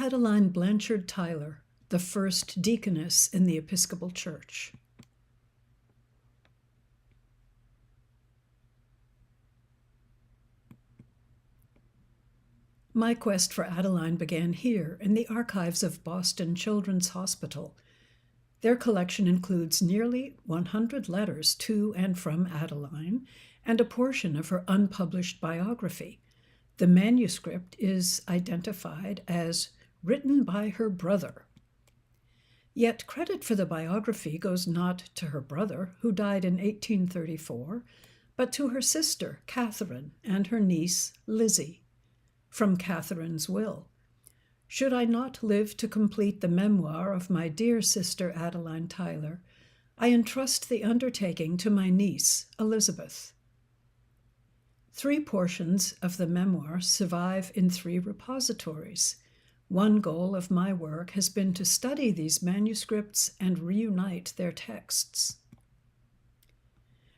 Adeline Blanchard Tyler, the first deaconess in the Episcopal Church. My quest for Adeline began here in the archives of Boston Children's Hospital. Their collection includes nearly 100 letters to and from Adeline and a portion of her unpublished biography. The manuscript is identified as written by her brother. Yet credit for the biography goes not to her brother, who died in 1834, but to her sister, Catherine, and her niece, Lizzie. From Catherine's will. Should I not live to complete the memoir of my dear sister Adeline Tyler, I entrust the undertaking to my niece, Elizabeth. 3 portions of the memoir survive in 3 repositories. One goal of my work has been to study these manuscripts and reunite their texts.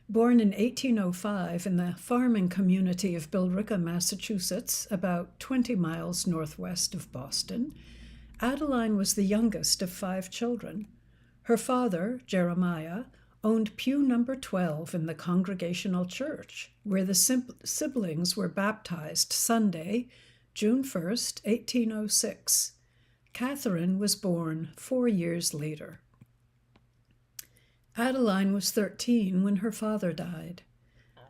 Born in 1805 in the farming community of Billerica, Massachusetts, about 20 miles northwest of Boston, Adeline was the youngest of 5 children. Her father, Jeremiah, owned pew number 12 in the Congregational Church, where the siblings were baptized Sunday, June 1st, 1806. Catherine was born 4 years later. Adeline was 13 when her father died.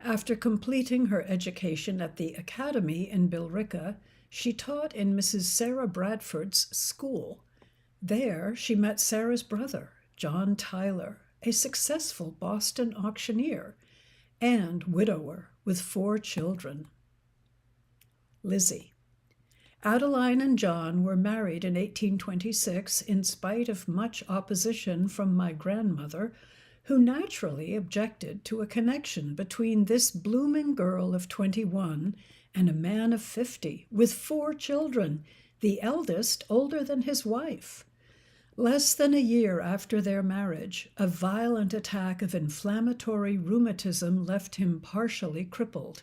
After completing her education at the academy in Billerica, she taught in Mrs. Sarah Bradford's school. There she met Sarah's brother, John Tyler, a successful Boston auctioneer and widower with 4 children. Lizzie. Adeline and John were married in 1826 in spite of much opposition from my grandmother, who naturally objected to a connection between this blooming girl of 21 and a man of 50 with 4 children, the eldest older than his wife. Less than a year after their marriage, a violent attack of inflammatory rheumatism left him partially crippled.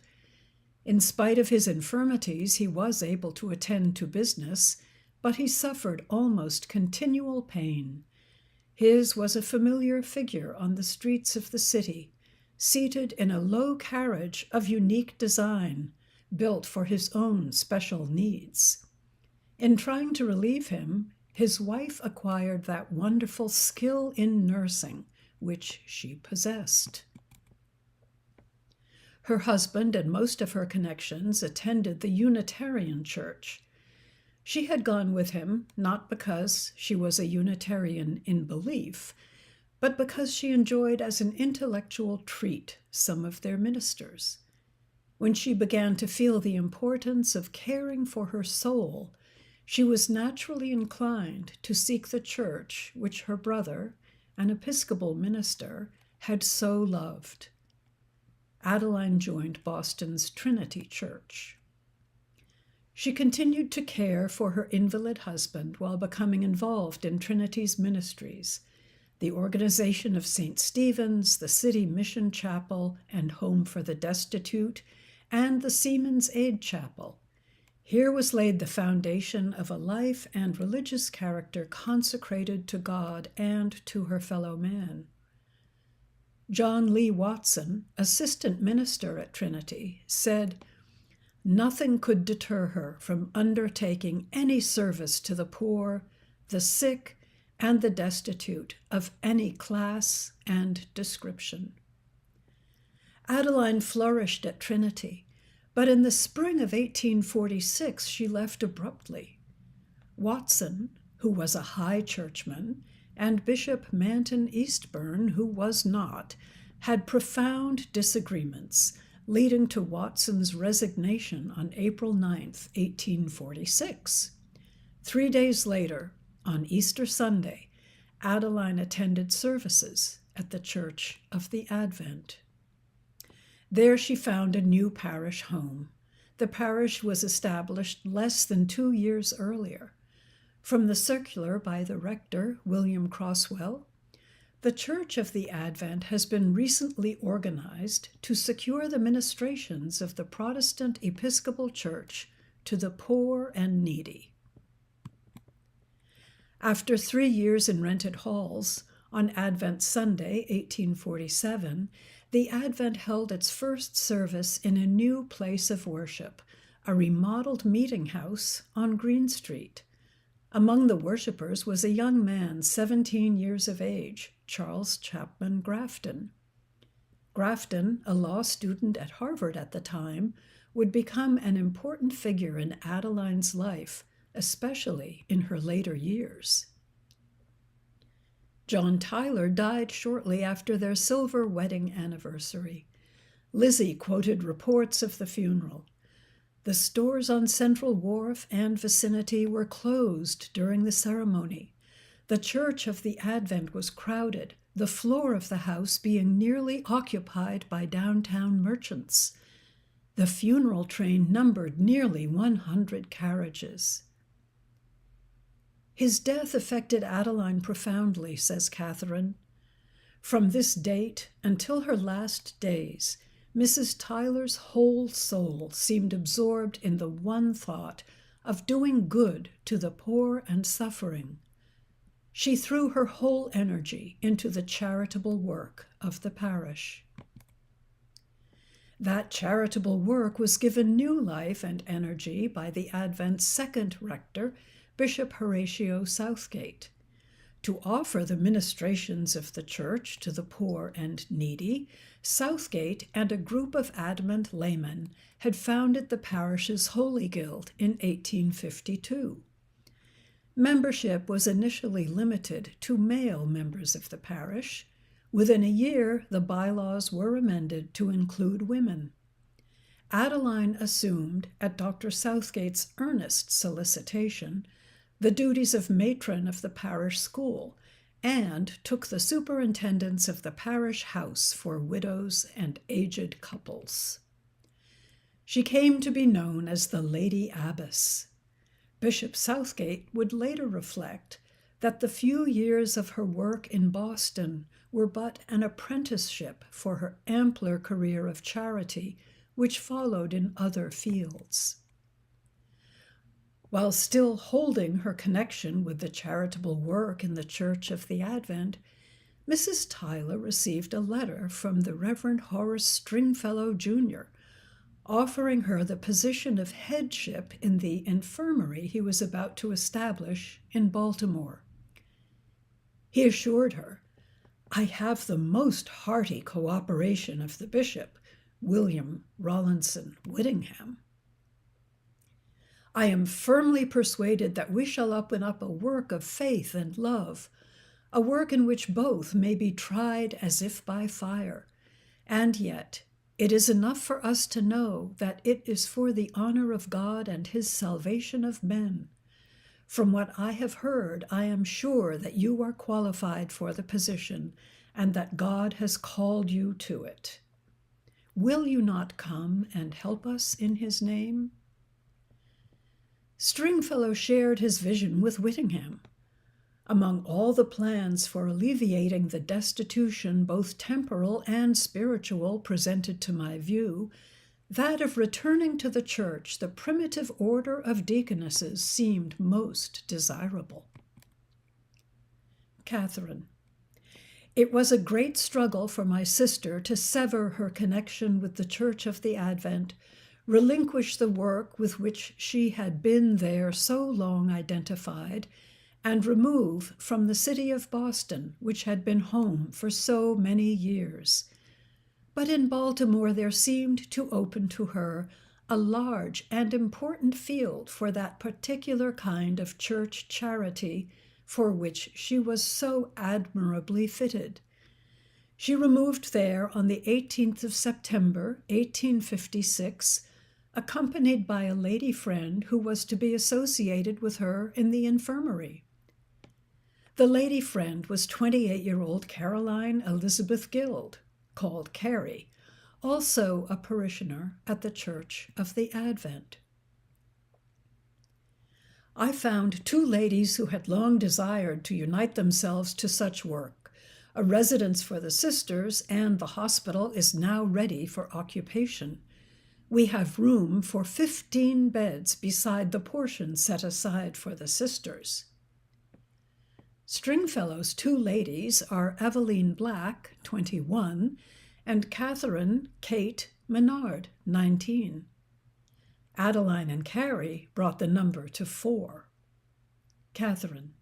In spite of his infirmities, he was able to attend to business, but he suffered almost continual pain. His was a familiar figure on the streets of the city, seated in a low carriage of unique design, built for his own special needs. In trying to relieve him, his wife acquired that wonderful skill in nursing, which she possessed. Her husband and most of her connections attended the Unitarian Church. She had gone with him not because she was a Unitarian in belief, but because she enjoyed as an intellectual treat some of their ministers. When she began to feel the importance of caring for her soul, she was naturally inclined to seek the church which her brother, an Episcopal minister, had so loved. Adeline joined Boston's Trinity Church. She continued to care for her invalid husband while becoming involved in Trinity's ministries, the organization of St. Stephen's, the City Mission Chapel and Home for the Destitute, and the Seamen's Aid Chapel. Here was laid the foundation of a life and religious character consecrated to God and to her fellow man. John Lee Watson, assistant minister at Trinity, said, "Nothing could deter her from undertaking any service to the poor, the sick, and the destitute of any class and description." Adeline flourished at Trinity, but in the spring of 1846 she left abruptly. Watson, who was a high churchman, and Bishop Manton Eastburn, who was not, had profound disagreements, leading to Watson's resignation on April 9th, 1846. 3 days later, on Easter Sunday, Adeline attended services at the Church of the Advent. There she found a new parish home. The parish was established less than 2 years earlier. From the circular by the rector, William Croswell, the Church of the Advent has been recently organized to secure the ministrations of the Protestant Episcopal Church to the poor and needy. After 3 years in rented halls, on Advent Sunday, 1847, the Advent held its first service in a new place of worship, a remodeled meeting house on Green Street. Among the worshipers was a young man 17 years of age, Charles Chapman Grafton. Grafton, a law student at Harvard at the time, would become an important figure in Adeline's life, especially in her later years. John Tyler died shortly after their silver wedding anniversary. Lizzie quoted reports of the funeral. The stores on Central Wharf and vicinity were closed during the ceremony. The Church of the Advent was crowded, the floor of the house being nearly occupied by downtown merchants. The funeral train numbered nearly 100 carriages. His death affected Adeline profoundly, says Catherine. From this date until her last days, Mrs. Tyler's whole soul seemed absorbed in the one thought of doing good to the poor and suffering. She threw her whole energy into the charitable work of the parish. That charitable work was given new life and energy by the Advent's second rector, Bishop Horatio Southgate. To offer the ministrations of the church to the poor and needy, Southgate and a group of Advent laymen had founded the parish's Holy Guild in 1852. Membership was initially limited to male members of the parish. Within a year, the bylaws were amended to include women. Adeline assumed, at Dr. Southgate's earnest solicitation, the duties of matron of the parish school, and took the superintendence of the parish house for widows and aged couples. She came to be known as the Lady Abbess. Bishop Southgate would later reflect that the few years of her work in Boston were but an apprenticeship for her ampler career of charity, which followed in other fields. While still holding her connection with the charitable work in the Church of the Advent, Mrs. Tyler received a letter from the Reverend Horace Stringfellow, Jr., offering her the position of headship in the infirmary he was about to establish in Baltimore. He assured her, "I have the most hearty cooperation of the bishop, William Rawlinson Whittingham. I am firmly persuaded that we shall open up a work of faith and love, a work in which both may be tried as if by fire, and yet it is enough for us to know that it is for the honor of God and his salvation of men. From what I have heard, I am sure that you are qualified for the position and that God has called you to it. Will you not come and help us in his name?" Stringfellow shared his vision with Whittingham. Among all the plans for alleviating the destitution, both temporal and spiritual, presented to my view, that of returning to the church the primitive order of deaconesses seemed most desirable. Catherine. It was a great struggle for my sister to sever her connection with the Church of the Advent, relinquish the work with which she had been there so long identified, and remove from the city of Boston, which had been home for so many years. But in Baltimore there seemed to open to her a large and important field for that particular kind of church charity for which she was so admirably fitted. She removed there on the 18th of September, 1856, accompanied by a lady friend who was to be associated with her in the infirmary. The lady friend was 28-year-old Caroline Elizabeth Guild, called Carrie, also a parishioner at the Church of the Advent. I found two ladies who had long desired to unite themselves to such work. A residence for the sisters, and the hospital is now ready for occupation. We have room for 15 beds beside the portion set aside for the sisters. Stringfellow's two ladies are Eveline Black, 21, and Catherine Kate Menard, 19. Adeline and Carrie brought the number to 4. Catherine.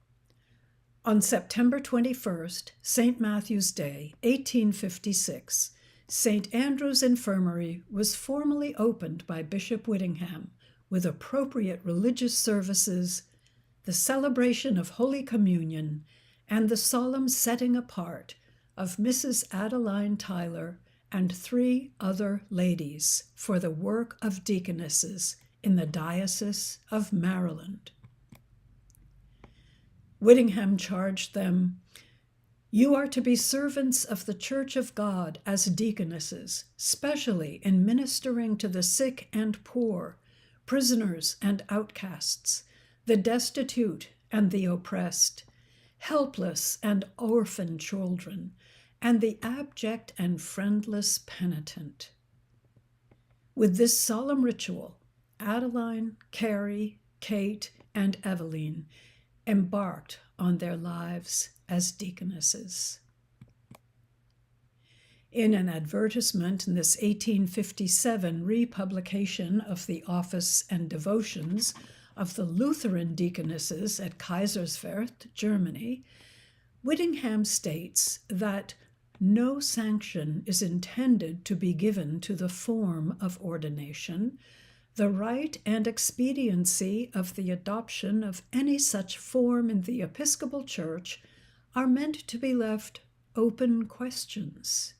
On September 21st, St. Matthew's Day, 1856, St. Andrew's Infirmary was formally opened by Bishop Whittingham with appropriate religious services, the celebration of Holy Communion, and the solemn setting apart of Mrs. Adeline Tyler and 3 other ladies for the work of deaconesses in the Diocese of Maryland. Whittingham charged them, "You are to be servants of the Church of God as deaconesses, specially in ministering to the sick and poor, prisoners and outcasts, the destitute and the oppressed, helpless and orphan children, and the abject and friendless penitent." With this solemn ritual, Adeline, Carrie, Kate, and Eveline embarked on their lives as deaconesses. In an advertisement in this 1857 republication of the Office and Devotions of the Lutheran deaconesses at Kaiserswerth, Germany, Whittingham states that no sanction is intended to be given to the form of ordination. The right and expediency of the adoption of any such form in the Episcopal Church are meant to be left open questions.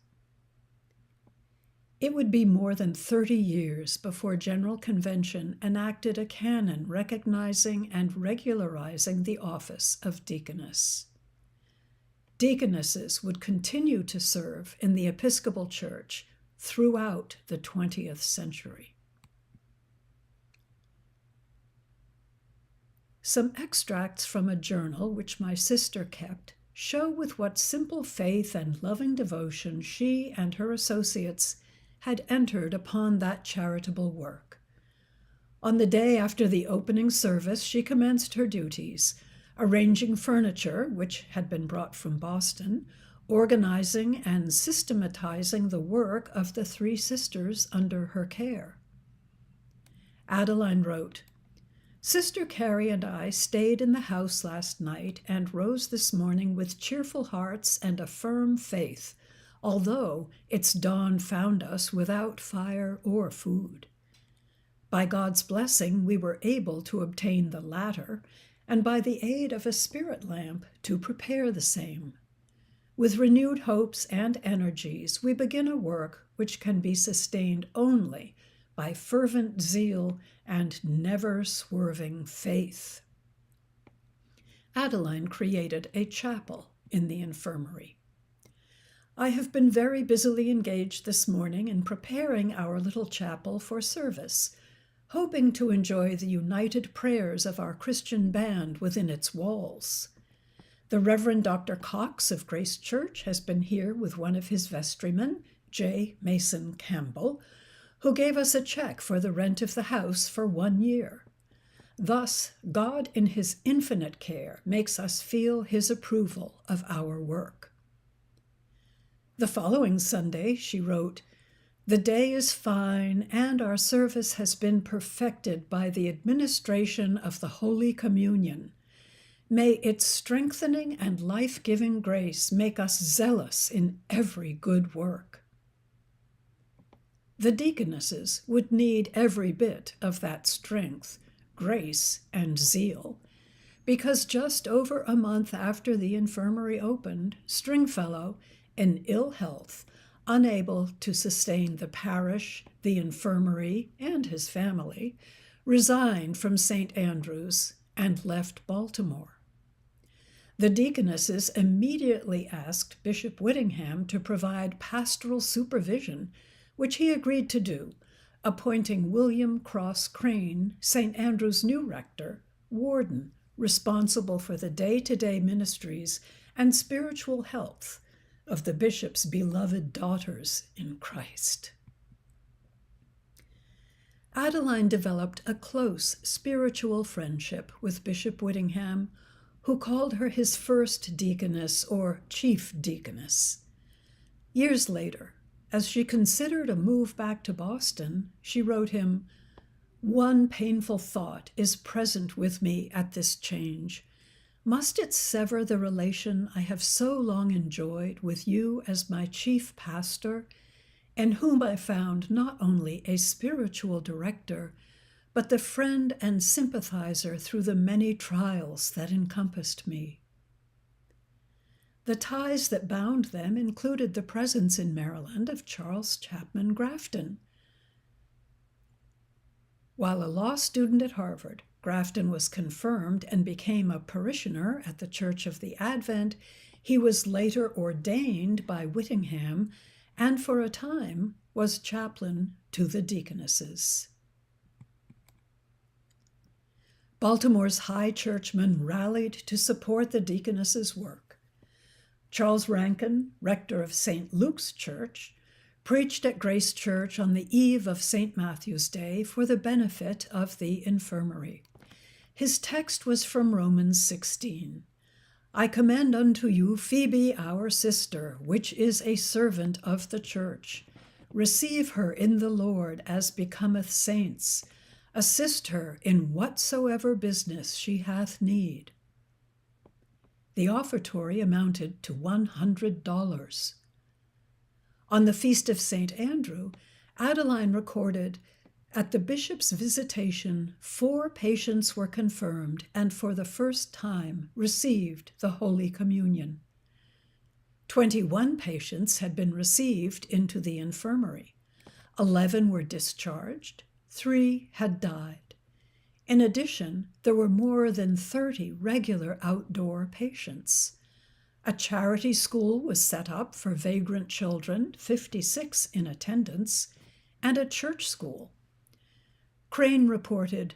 It would be more than 30 years before General Convention enacted a canon recognizing and regularizing the office of deaconess. Deaconesses would continue to serve in the Episcopal Church throughout the 20th century. Some extracts from a journal which my sister kept show with what simple faith and loving devotion she and her associates had entered upon that charitable work. On the day after the opening service, she commenced her duties, arranging furniture which had been brought from Boston, organizing and systematizing the work of the 3 sisters under her care. Adeline wrote, "Sister Carrie and I stayed in the house last night and rose this morning with cheerful hearts and a firm faith, although its dawn found us without fire or food. By God's blessing, we were able to obtain the latter, and by the aid of a spirit lamp to prepare the same. With renewed hopes and energies, we begin a work which can be sustained only by fervent zeal and never-swerving faith." Adeline created a chapel in the infirmary. "I have been very busily engaged this morning in preparing our little chapel for service, hoping to enjoy the united prayers of our Christian band within its walls. The Reverend Dr. Cox of Grace Church has been here with one of his vestrymen, J. Mason Campbell, who gave us a check for the rent of the house for 1 year. Thus, God in his infinite care makes us feel his approval of our work." The following Sunday, she wrote, "The day is fine, and our service has been perfected by the administration of the Holy Communion. May its strengthening and life-giving grace make us zealous in every good work." The deaconesses would need every bit of that strength, grace, and zeal, because just over a month after the infirmary opened, Stringfellow, in ill health, unable to sustain the parish, the infirmary, and his family, resigned from St. Andrew's and left Baltimore. The deaconesses immediately asked Bishop Whittingham to provide pastoral supervision, which he agreed to do, appointing William Cross Crane, St. Andrew's new rector, warden, responsible for the day-to-day ministries and spiritual health of the bishop's beloved daughters in Christ. Adeline developed a close spiritual friendship with Bishop Whittingham, who called her his first deaconess or chief deaconess. Years later, as she considered a move back to Boston, she wrote him, "One painful thought is present with me at this change. Must it sever the relation I have so long enjoyed with you as my chief pastor, and whom I found not only a spiritual director, but the friend and sympathizer through the many trials that encompassed me?" The ties that bound them included the presence in Maryland of Charles Chapman Grafton. While a law student at Harvard, Grafton was confirmed and became a parishioner at the Church of the Advent. He was later ordained by Whittingham and for a time was chaplain to the deaconesses. Baltimore's high churchmen rallied to support the deaconesses' work. Charles Rankin, rector of St. Luke's Church, preached at Grace Church on the eve of St. Matthew's Day for the benefit of the infirmary. His text was from Romans 16. "I commend unto you Phoebe our sister, which is a servant of the church. Receive her in the Lord as becometh saints. Assist her in whatsoever business she hath need." The offertory amounted to $100. On the feast of St. Andrew, Adeline recorded, "At the bishop's visitation, 4 patients were confirmed and for the first time received the Holy Communion. 21 patients had been received into the infirmary. 11 were discharged, 3 had died. In addition, there were more than 30 regular outdoor patients. A charity school was set up for vagrant children, 56 in attendance, and a church school." Crane reported,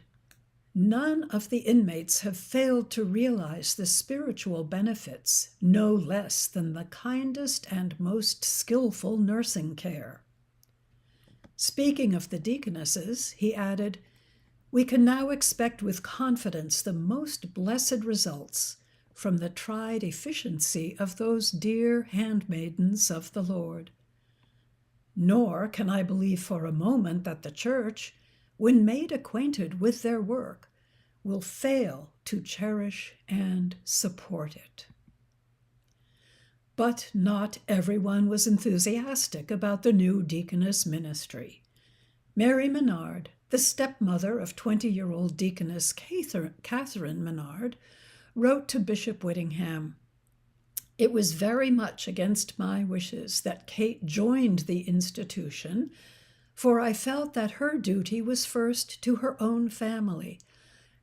"None of the inmates have failed to realize the spiritual benefits, no less than the kindest and most skillful nursing care." Speaking of the deaconesses, he added, "We can now expect with confidence the most blessed results from the tried efficiency of those dear handmaidens of the Lord. Nor can I believe for a moment that the Church, when made acquainted with their work, will fail to cherish and support it." But not everyone was enthusiastic about the new deaconess ministry. Mary Menard, the stepmother of 20-year-old deaconess Catherine Menard, wrote to Bishop Whittingham, "It was very much against my wishes that Kate joined the institution, for I felt that her duty was first to her own family,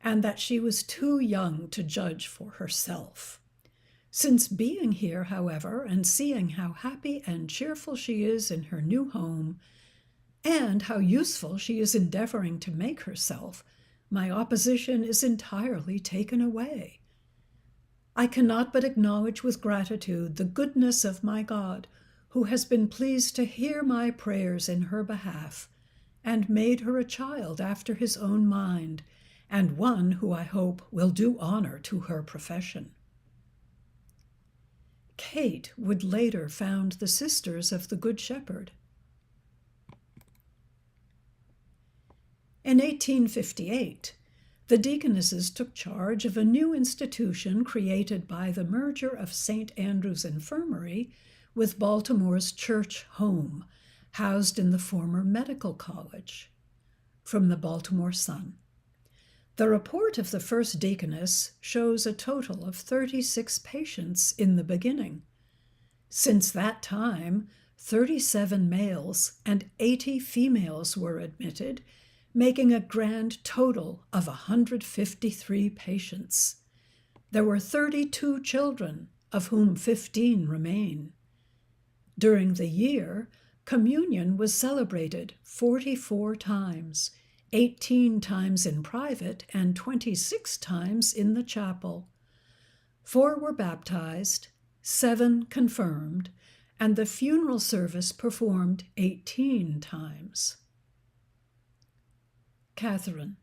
and that she was too young to judge for herself. Since being here, however, and seeing how happy and cheerful she is in her new home, and how useful she is endeavoring to make herself, my opposition is entirely taken away. I cannot but acknowledge with gratitude the goodness of my God, who has been pleased to hear my prayers in her behalf, and made her a child after his own mind, and one who I hope will do honor to her profession." Kate would later found the Sisters of the Good Shepherd. In 1858, the deaconesses took charge of a new institution created by the merger of St. Andrew's Infirmary with Baltimore's Church Home, housed in the former Medical College. From the Baltimore Sun. The report of the first deaconess shows a total of 36 patients in the beginning. Since that time, 37 males and 80 females were admitted, making a grand total of 153 patients. There were 32 children, of whom 15 remain. During the year, communion was celebrated 44 times, 18 times in private and 26 times in the chapel. 4 were baptized, 7 confirmed, and the funeral service performed 18 times. Catherine.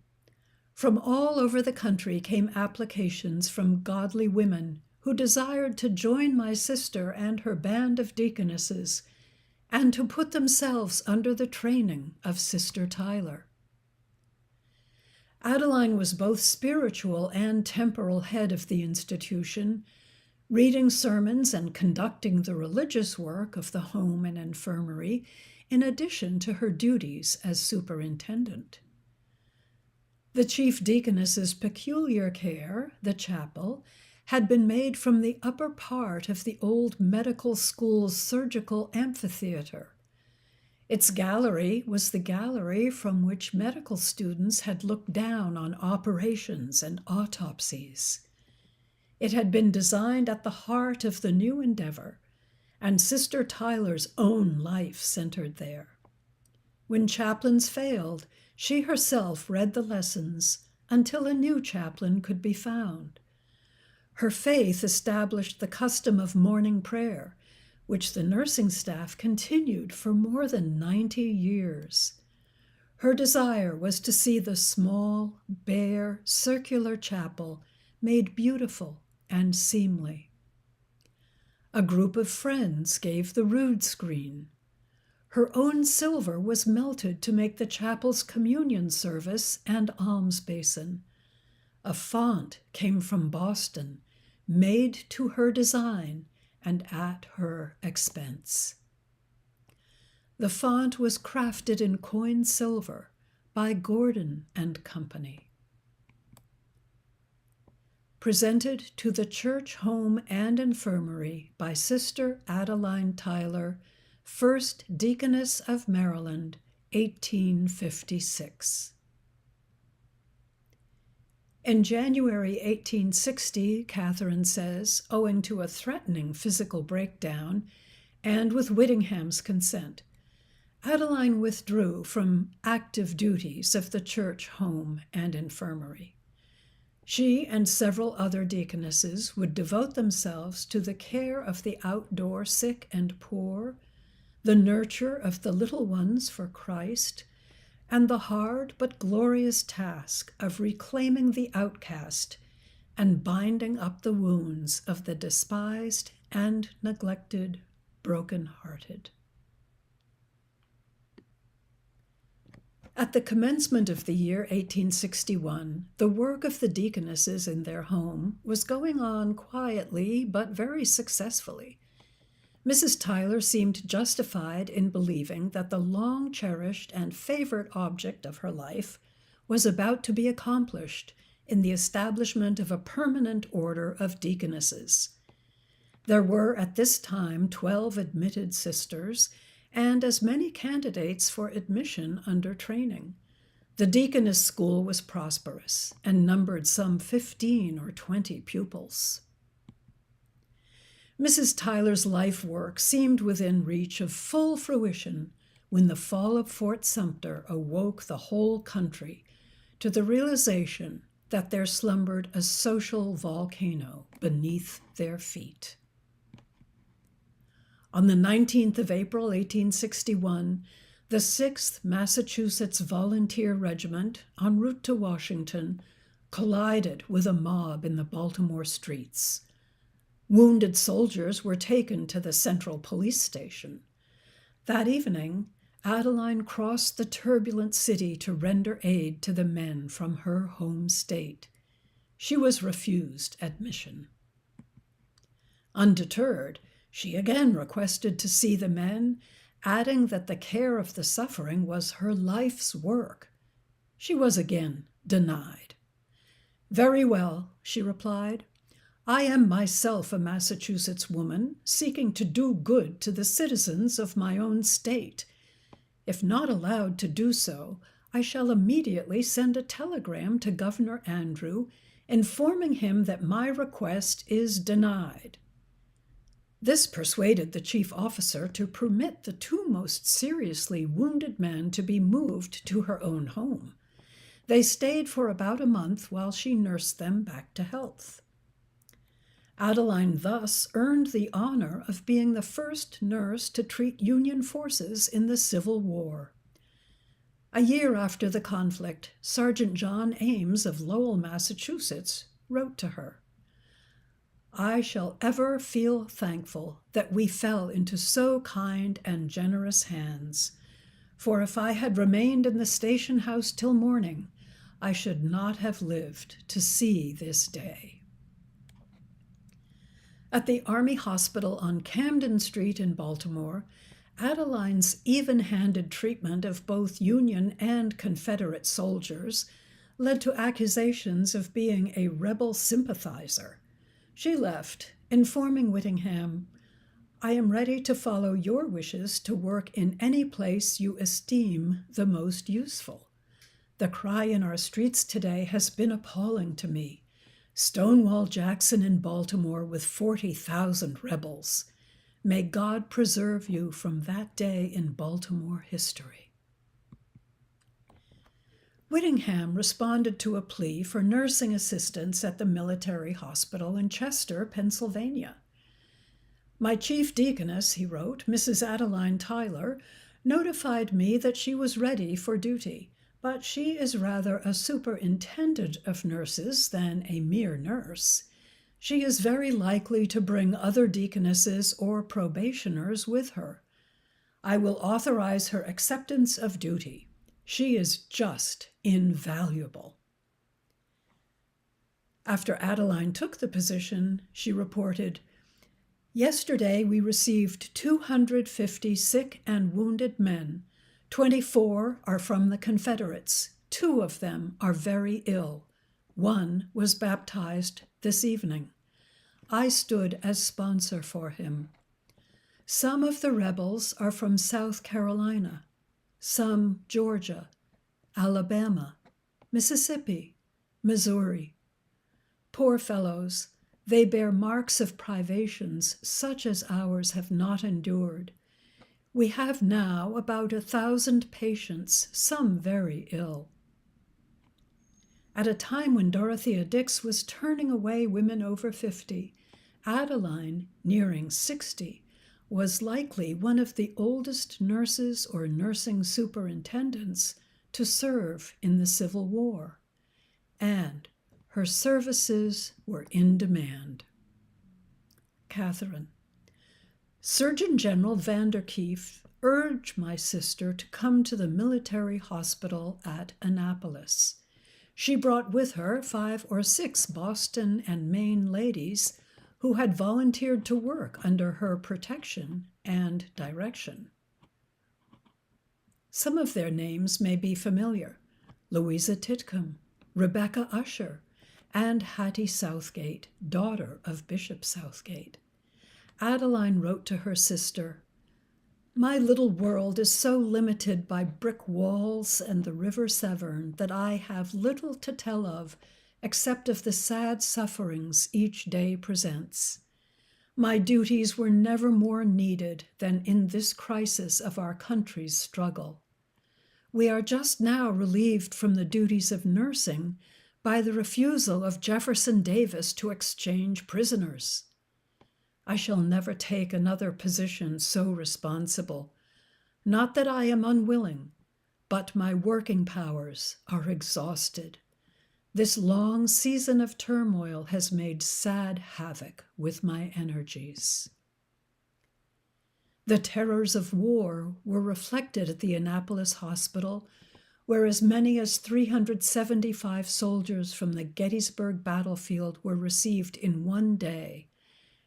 From all over the country came applications from godly women who desired to join my sister and her band of deaconesses and to put themselves under the training of Sister Tyler. Adeline was both spiritual and temporal head of the institution, reading sermons and conducting the religious work of the home and infirmary, in addition to her duties as superintendent. The chief deaconess's peculiar care, the chapel, had been made from the upper part of the old medical school's surgical amphitheater. Its gallery was the gallery from which medical students had looked down on operations and autopsies. It had been designed at the heart of the new endeavor, and Sister Tyler's own life centered there. When chaplains failed, she herself read the lessons until a new chaplain could be found. Her faith established the custom of morning prayer, which the nursing staff continued for more than 90 years. Her desire was to see the small, bare, circular chapel made beautiful and seemly. A group of friends gave the rood screen. Her own silver was melted to make the chapel's communion service and alms basin. A font came from Boston, made to her design and at her expense. The font was crafted in coined silver by Gordon and Company. Presented to the Church Home and Infirmary by Sister Adeline Tyler, 1st Deaconess of Maryland, 1856. In January 1860, Catherine says, owing to a threatening physical breakdown, and with Whittingham's consent, Adeline withdrew from active duties of the Church Home and Infirmary. She and several other deaconesses would devote themselves to the care of the outdoor sick and poor, the nurture of the little ones for Christ, and the hard but glorious task of reclaiming the outcast and binding up the wounds of the despised and neglected, broken-hearted. At the commencement of the year 1861, the work of the deaconesses in their home was going on quietly but very successfully. Mrs. Tyler seemed justified in believing that the long-cherished and favorite object of her life was about to be accomplished in the establishment of a permanent order of deaconesses. There were at this time 12 admitted sisters and as many candidates for admission under training. The deaconess school was prosperous and numbered some 15 or 20 pupils. Mrs. Tyler's life work seemed within reach of full fruition when the fall of Fort Sumter awoke the whole country to the realization that there slumbered a social volcano beneath their feet. On the 19th of April, 1861, the 6th Massachusetts Volunteer Regiment, en route to Washington, collided with a mob in the Baltimore streets. Wounded soldiers were taken to the Central Police Station. That evening, Adeline crossed the turbulent city to render aid to the men from her home state. She was refused admission. Undeterred, she again requested to see the men, adding that the care of the suffering was her life's work. She was again denied. "Very well," she replied. "I am myself a Massachusetts woman seeking to do good to the citizens of my own state. If not allowed to do so, I shall immediately send a telegram to Governor Andrew, informing him that my request is denied." This persuaded the chief officer to permit the 2 most seriously wounded men to be moved to her own home. They stayed for about a month while she nursed them back to health. Adeline thus earned the honor of being the first nurse to treat Union forces in the Civil War. A year after the conflict, Sergeant John Ames of Lowell, Massachusetts, wrote to her, "I shall ever feel thankful that we fell into so kind and generous hands, for if I had remained in the station house till morning, I should not have lived to see this day." At the Army Hospital on Camden Street in Baltimore, Adeline's even-handed treatment of both Union and Confederate soldiers led to accusations of being a rebel sympathizer. She left, informing Whittingham, "I am ready to follow your wishes to work in any place you esteem the most useful. The cry in our streets today has been appalling to me. Stonewall Jackson in Baltimore with 40,000 rebels. May God preserve you from that day in Baltimore history." Whittingham responded to a plea for nursing assistance at the military hospital in Chester, Pennsylvania. "My chief deaconess," he wrote, Mrs. Adeline Tyler, notified me that she was ready for duty, but she is rather a superintendent of nurses than a mere nurse. She is very likely to bring other deaconesses or probationers with her. I will authorize her acceptance of duty. She is just invaluable." After Adeline took the position, she reported, "Yesterday we received 250 sick and wounded men. 24 are from the Confederates. 2 of them are very ill. 1 was baptized this evening. I stood as sponsor for him. Some of the rebels are from South Carolina, some Georgia, Alabama, Mississippi, Missouri. Poor fellows, they bear marks of privations such as ours have not endured. We have now about 1,000 patients, some very ill." At a time when Dorothea Dix was turning away women over 50, Adeline, nearing 60, was likely one of the oldest nurses or nursing superintendents to serve in the Civil War, and her services were in demand. Catherine, "Surgeon General Vanderkeef urged my sister to come to the military hospital at Annapolis. She brought with her 5 or 6 Boston and Maine ladies who had volunteered to work under her protection and direction. Some of their names may be familiar: Louisa Titcomb, Rebecca Usher, and Hattie Southgate, daughter of Bishop Southgate." Adeline wrote to her sister, "My little world is so limited by brick walls and the River Severn that I have little to tell of except of the sad sufferings each day presents. My duties were never more needed than in this crisis of our country's struggle. We are just now relieved from the duties of nursing by the refusal of Jefferson Davis to exchange prisoners. I shall never take another position so responsible. Not that I am unwilling, but my working powers are exhausted. This long season of turmoil has made sad havoc with my energies." The terrors of war were reflected at the Annapolis hospital, where as many as 375 soldiers from the Gettysburg battlefield were received in one day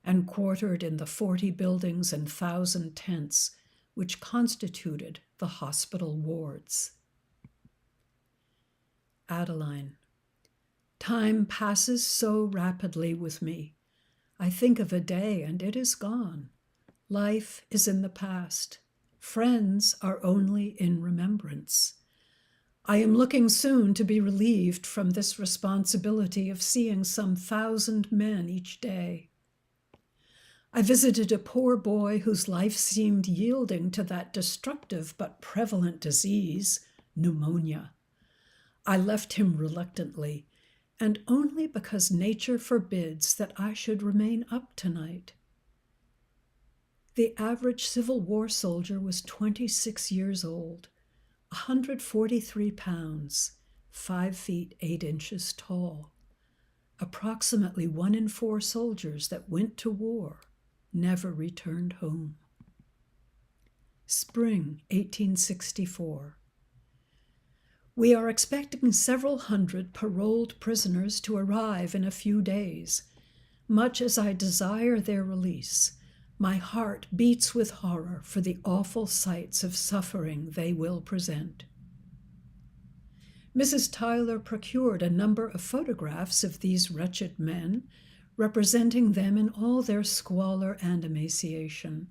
and quartered in the 40 buildings and 1,000 tents which constituted the hospital wards. Adeline, "Time passes so rapidly with me. I think of a day and it is gone. Life is in the past. Friends are only in remembrance. I am looking soon to be relieved from this responsibility of seeing some 1,000 men each day. I visited a poor boy whose life seemed yielding to that destructive but prevalent disease, pneumonia. I left him reluctantly, and only because nature forbids that I should remain up tonight. The average Civil War soldier was 26 years old. 143 pounds, 5 feet 8 inches tall. Approximately 1 in 4 soldiers that went to war never returned home. Spring 1864. We are expecting several hundred paroled prisoners to arrive in a few days. Much as I desire their release, my heart beats with horror for the awful sights of suffering they will present. Mrs. Tyler procured a number of photographs of these wretched men, representing them in all their squalor and emaciation.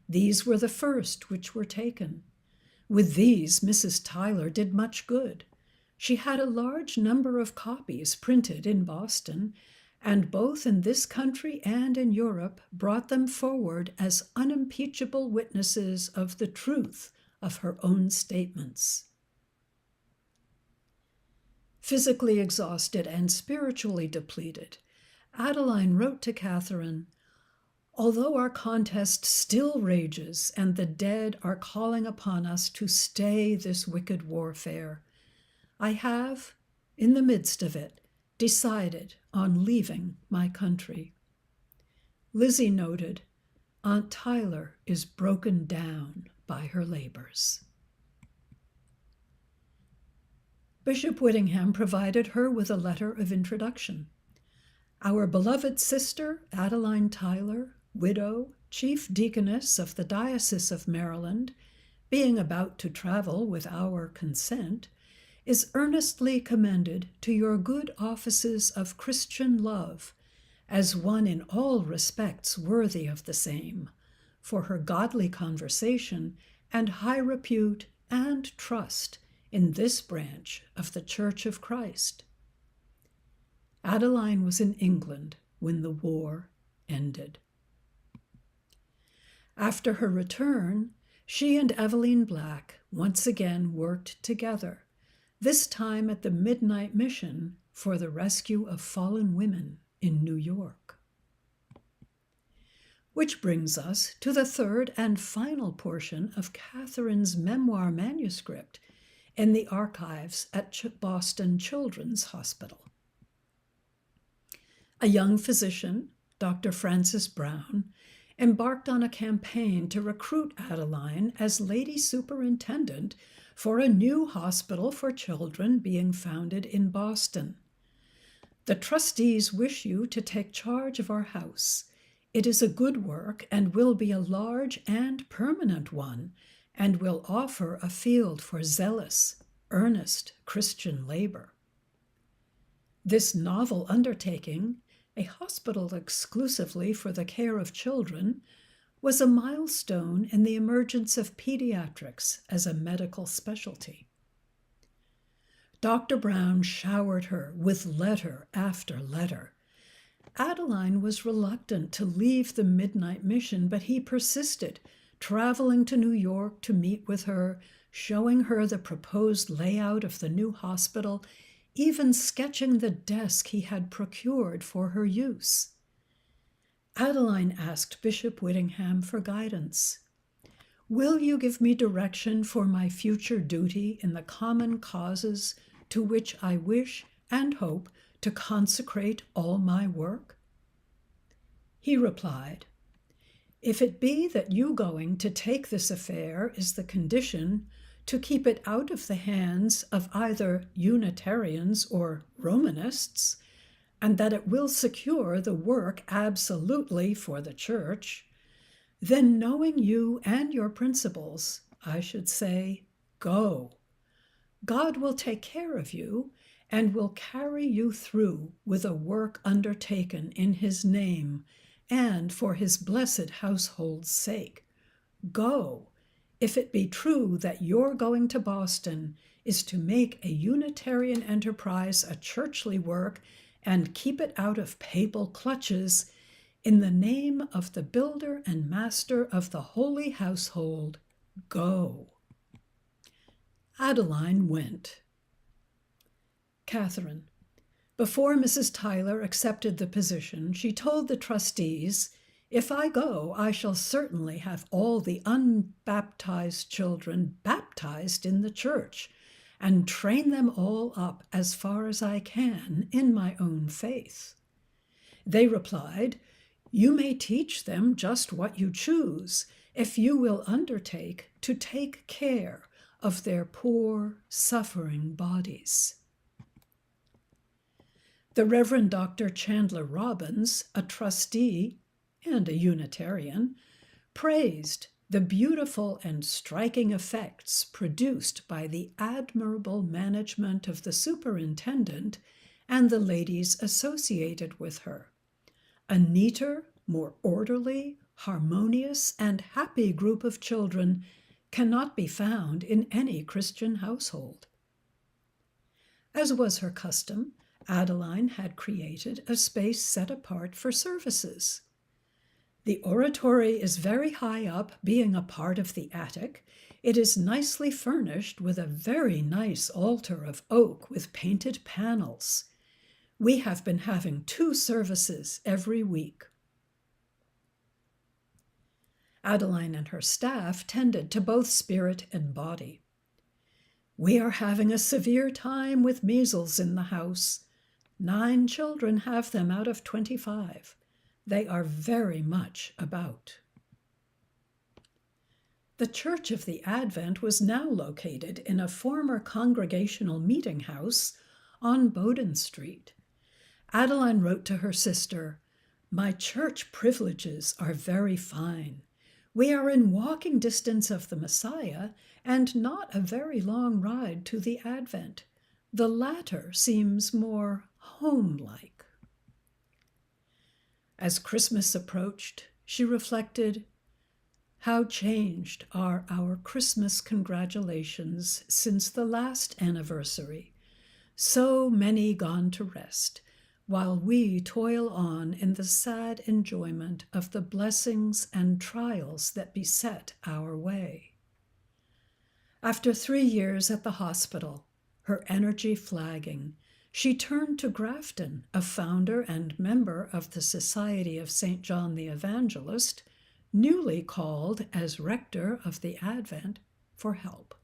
These were the first which were taken. With these, Mrs. Tyler did much good. She had a large number of copies printed in Boston, and both in this country and in Europe brought them forward as unimpeachable witnesses of the truth of her own statements. Physically exhausted and spiritually depleted, Adeline wrote to Catherine, "Although our contest still rages and the dead are calling upon us to stay this wicked warfare, I have, in the midst of it, decided on leaving my country." Lizzie noted, "Aunt Tyler is broken down by her labors." Bishop Whittingham provided her with a letter of introduction. Our beloved sister, Adeline Tyler, widow, chief deaconess of the Diocese of Maryland, being about to travel with our consent, is earnestly commended to your good offices of Christian love, as one in all respects worthy of the same, for her godly conversation and high repute and trust in this branch of the Church of Christ. Adeline was in England when the war ended. After her return, she and Evelyn Black once again worked together, this time at the Midnight Mission for the rescue of fallen women in New York. Which brings us to the third and final portion of Catherine's memoir manuscript in the archives at Boston Children's Hospital. A young physician, Dr. Francis Brown, embarked on a campaign to recruit Adeline as lady superintendent for a new hospital for children being founded in Boston. "The trustees wish you to take charge of our house. It is a good work and will be a large and permanent one, and will offer a field for zealous, earnest Christian labor." This novel undertaking, a hospital exclusively for the care of children, was a milestone in the emergence of pediatrics as a medical specialty. Dr. Brown showered her with letter after letter. Adeline was reluctant to leave the Midnight Mission, but he persisted, traveling to New York to meet with her, showing her the proposed layout of the new hospital, even sketching the desk he had procured for her use. Adeline asked Bishop Whittingham for guidance. "Will you give me direction for my future duty in the common causes to which I wish and hope to consecrate all my work?" He replied, "If it be that you going to take this affair is the condition to keep it out of the hands of either Unitarians or Romanists, and that it will secure the work absolutely for the Church, then knowing you and your principles, I should say, go. God will take care of you and will carry you through with a work undertaken in His name and for His blessed household's sake. Go, if it be true that your going to Boston is to make a Unitarian enterprise a churchly work and keep it out of papal clutches, in the name of the builder and master of the holy household, go." Adeline went. Catherine. Before Mrs. Tyler accepted the position, she told the trustees, If I go, I shall certainly have all the unbaptized children baptized in the church, and train them all up as far as I can in my own faith." They replied, "You may teach them just what you choose, if you will undertake to take care of their poor, suffering bodies." The Reverend Dr. Chandler Robbins, a trustee and a Unitarian, praised the beautiful and striking effects produced by the admirable management of the superintendent and the ladies associated with her. A neater, more orderly, harmonious, and happy group of children cannot be found in any Christian household. As was her custom, Adeline had created a space set apart for services. The oratory is very high up, being a part of the attic. It is nicely furnished with a very nice altar of oak with painted panels. We have been having 2 services every week. Adeline and her staff tended to both spirit and body. "We are having a severe time with measles in the house. 9 children have them out of 25. They are very much about." The Church of the Advent was now located in a former congregational meeting house on Bowden Street. Adeline wrote to her sister, "My church privileges are very fine. We are in walking distance of the Messiah, and not a very long ride to the Advent. The latter seems more home-like." As Christmas approached, she reflected, "How changed are our Christmas congratulations since the last anniversary. So many gone to rest, while we toil on in the sad enjoyment of the blessings and trials that beset our way." After 3 years at the hospital, her energy flagging, she turned to Grafton, a founder and member of the Society of St. John the Evangelist, newly called as rector of the Advent, for help.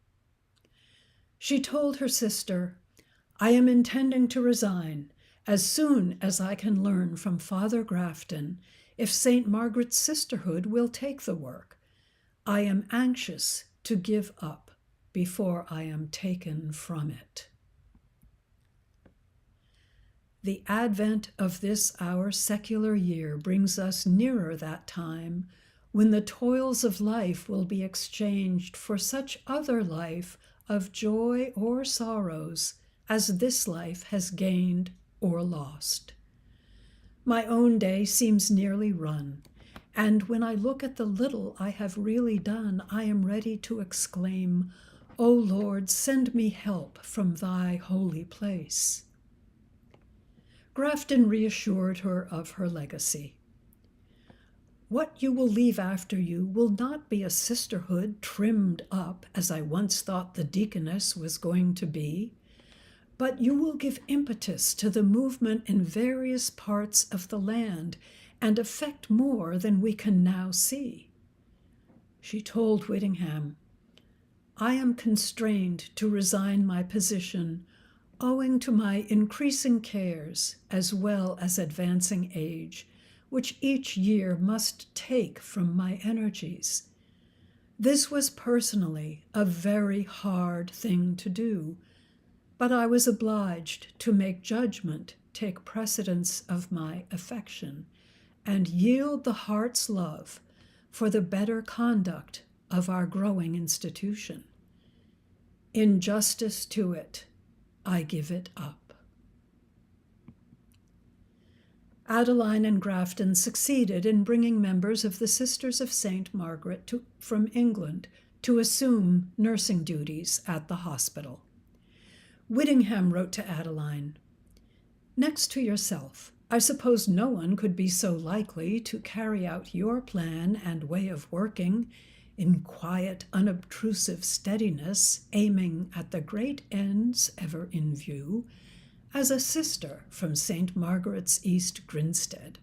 She told her sister, "I am intending to resign as soon as I can learn from Father Grafton if St. Margaret's Sisterhood will take the work. I am anxious to give up before I am taken from it." The advent of this our secular year brings us nearer that time when the toils of life will be exchanged for such other life of joy or sorrows as this life has gained or lost. My own day seems nearly run, and when I look at the little I have really done, I am ready to exclaim, "O Lord, send me help from thy holy place." Grafton reassured her of her legacy. "What you will leave after you will not be a sisterhood trimmed up as I once thought the deaconess was going to be, but you will give impetus to the movement in various parts of the land and effect more than we can now see." She told Whittingham, "I am constrained to resign my position owing to my increasing cares as well as advancing age, which each year must take from my energies. This was personally a very hard thing to do, but I was obliged to make judgment take precedence of my affection and yield the heart's love for the better conduct of our growing institution. In justice to it, I give it up." Adeline and Grafton succeeded in bringing members of the Sisters of St. Margaret from England to assume nursing duties at the hospital. Whittingham wrote to Adeline, "Next to yourself, I suppose no one could be so likely to carry out your plan and way of working in quiet, unobtrusive steadiness, aiming at the great ends ever in view, as a sister from St. Margaret's East Grinstead.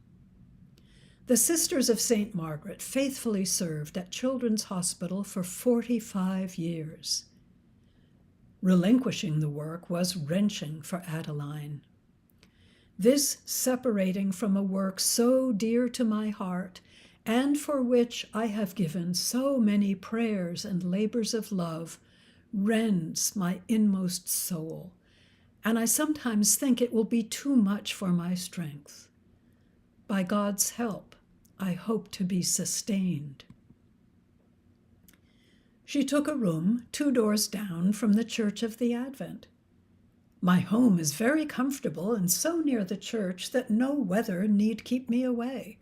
The Sisters of St. Margaret faithfully served at Children's Hospital for 45 years. Relinquishing the work was wrenching for Adeline. This separating from a work so dear to my heart, and for which I have given so many prayers and labors of love, rends my inmost soul, and I sometimes think it will be too much for my strength. By God's help, I hope to be sustained. She took a room 2 doors down from the Church of the Advent. My home is very comfortable and so near the church that no weather need keep me away.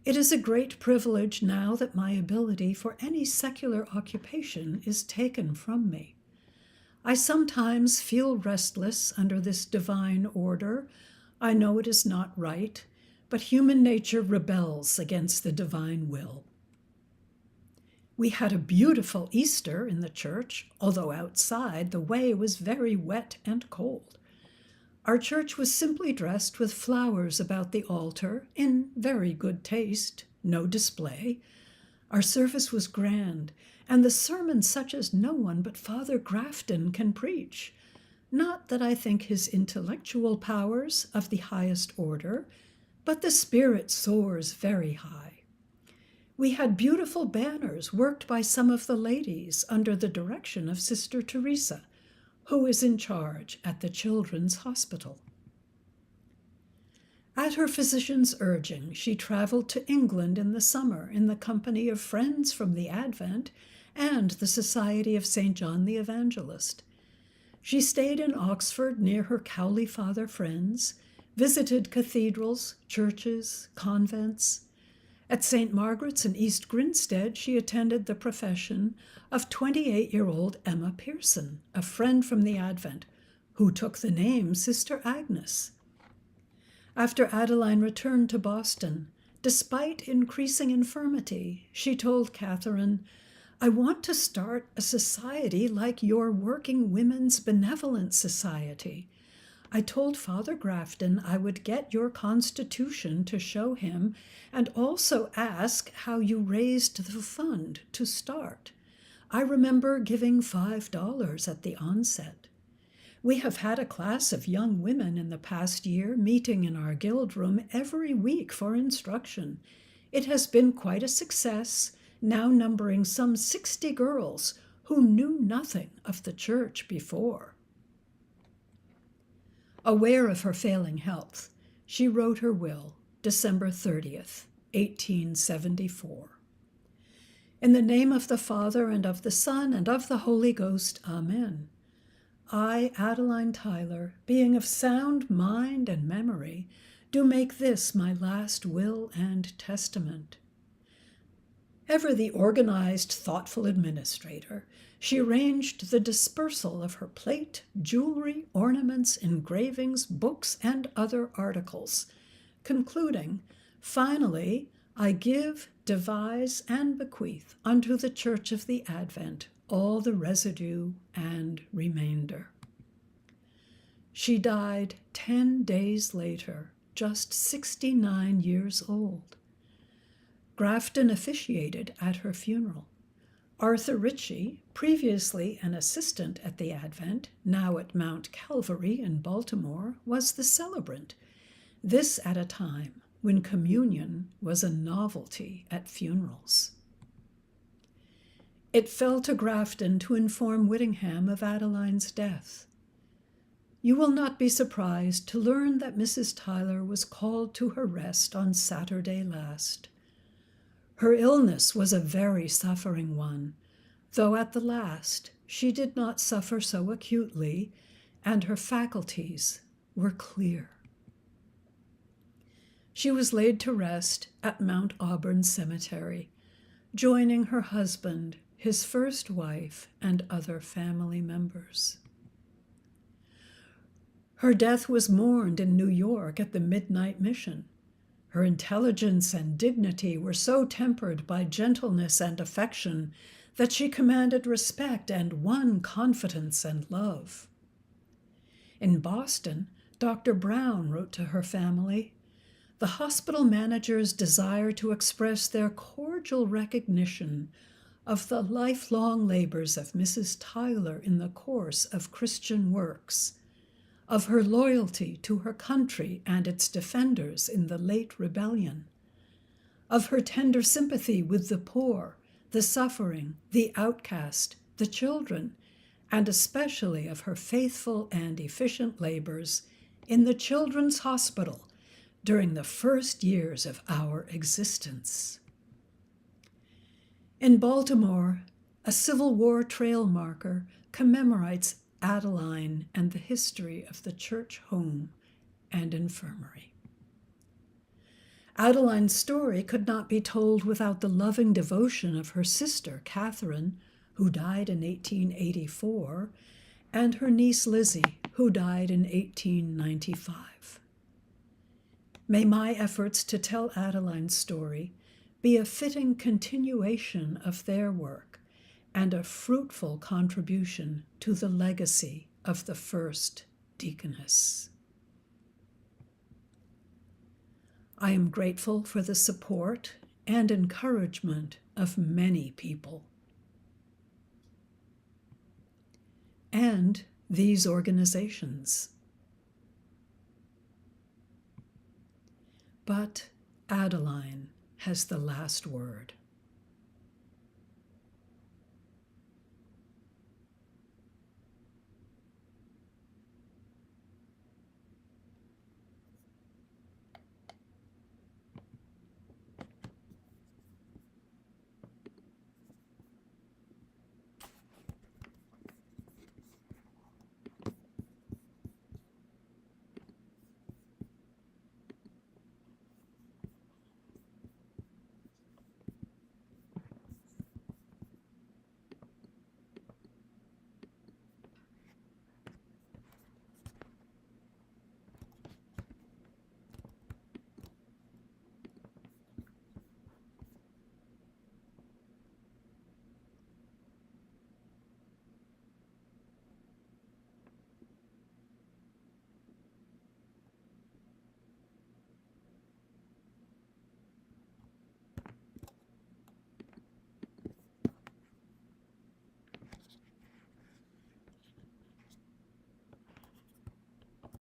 It is a great privilege now that my ability for any secular occupation is taken from me. I sometimes feel restless under this divine order. I know it is not right, but human nature rebels against the divine will. We had a beautiful Easter in the church, although outside the way was very wet and cold. Our church was simply dressed with flowers about the altar, in very good taste, no display. Our service was grand, and the sermon such as no one but Father Grafton can preach. Not that I think his intellectual powers of the highest order, but the spirit soars very high. We had beautiful banners worked by some of the ladies under the direction of Sister Teresa, who is in charge at the Children's Hospital. At her physician's urging, she traveled to England in the summer in the company of friends from the Advent and the Society of St. John the Evangelist. She stayed in Oxford near her Cowley Father friends, visited cathedrals, churches, convents. At St. Margaret's in East Grinstead, she attended the profession of 28-year-old Emma Pearson, a friend from the Advent, who took the name Sister Agnes. After Adeline returned to Boston, despite increasing infirmity, she told Catherine, "I want to start a society like your Working Women's Benevolent Society. I told Father Grafton I would get your constitution to show him and also ask how you raised the fund to start. I remember giving $5 at the onset. We have had a class of young women in the past year meeting in our guild room every week for instruction. It has been quite a success, now numbering some 60 girls who knew nothing of the church before." Aware of her failing health, she wrote her will, December 30th, 1874. In the name of the Father, and of the Son, and of the Holy Ghost, Amen. I, Adeline Tyler, being of sound mind and memory, do make this my last will and testament. Ever the organized, thoughtful administrator, she arranged the dispersal of her plate, jewelry, ornaments, engravings, books, and other articles, concluding, "Finally, I give, devise, and bequeath unto the Church of the Advent all the residue and remainder." She died 10 days later, just 69 years old. Grafton officiated at her funeral. Arthur Ritchie, previously an assistant at the Advent, now at Mount Calvary in Baltimore, was the celebrant, this at a time when communion was a novelty at funerals. It fell to Grafton to inform Whittingham of Adeline's death. You will not be surprised to learn that Mrs. Tyler was called to her rest on Saturday last. Her illness was a very suffering one, though at the last she did not suffer so acutely, and her faculties were clear. She was laid to rest at Mount Auburn Cemetery, joining her husband, his first wife, and other family members. Her death was mourned in New York at the Midnight Mission. Her intelligence and dignity were so tempered by gentleness and affection that she commanded respect and won confidence and love. In Boston, Dr. Brown wrote to her family, the hospital managers desire to express their cordial recognition of the lifelong labors of Mrs. Tyler in the course of Christian works, of her loyalty to her country and its defenders in the late rebellion, of her tender sympathy with the poor, the suffering, the outcast, the children, and especially of her faithful and efficient labors in the Children's Hospital during the first years of our existence. In Baltimore, a Civil War trail marker commemorates Adeline and the history of the church home and infirmary. Adeline's story could not be told without the loving devotion of her sister, Catherine, who died in 1884, and her niece Lizzie, who died in 1895. May my efforts to tell Adeline's story be a fitting continuation of their work and a fruitful contribution to the legacy of the first deaconess. I am grateful for the support and encouragement of many people. And these organizations. But Adeline has the last word.